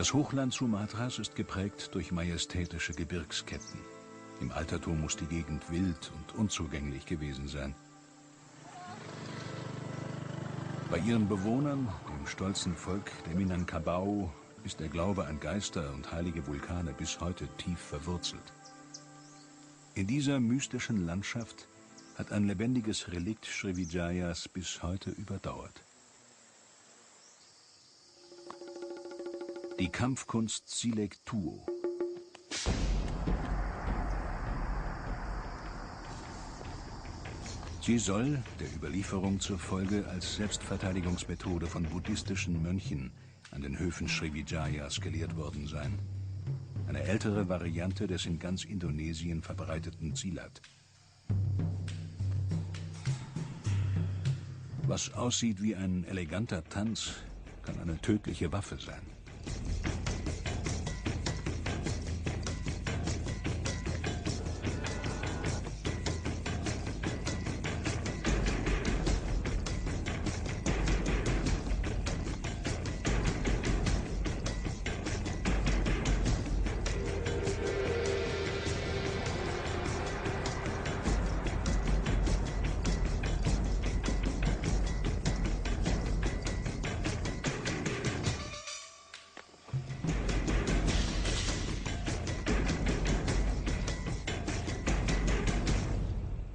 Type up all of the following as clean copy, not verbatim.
Das Hochland Sumatras ist geprägt durch majestätische Gebirgsketten. Im Altertum muss die Gegend wild und unzugänglich gewesen sein. Bei ihren Bewohnern, dem stolzen Volk der Minangkabau, ist der Glaube an Geister und heilige Vulkane bis heute tief verwurzelt. In dieser mystischen Landschaft hat ein lebendiges Relikt Srivijayas bis heute überdauert. Die Kampfkunst Silek Tuo. Sie soll, der Überlieferung zufolge, als Selbstverteidigungsmethode von buddhistischen Mönchen an den Höfen Srivijayas gelehrt worden sein. Eine ältere Variante des in ganz Indonesien verbreiteten Silat. Was aussieht wie ein eleganter Tanz, kann eine tödliche Waffe sein.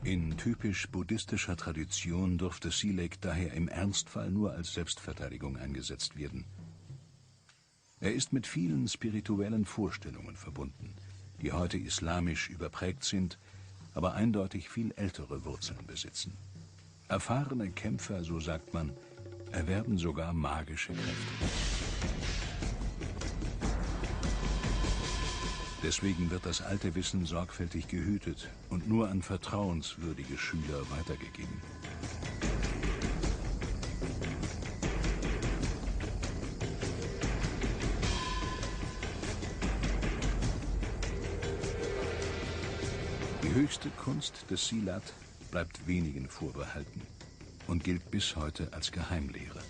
In typisch buddhistischer Tradition durfte Silek daher im Ernstfall nur als Selbstverteidigung eingesetzt werden. Er ist mit vielen spirituellen Vorstellungen verbunden, die heute islamisch überprägt sind, aber eindeutig viel ältere Wurzeln besitzen. Erfahrene Kämpfer, so sagt man, erwerben sogar magische Kräfte. Deswegen wird das alte Wissen sorgfältig gehütet und nur an vertrauenswürdige Schüler weitergegeben. Die höchste Kunst des Silat bleibt wenigen vorbehalten und gilt bis heute als Geheimlehre.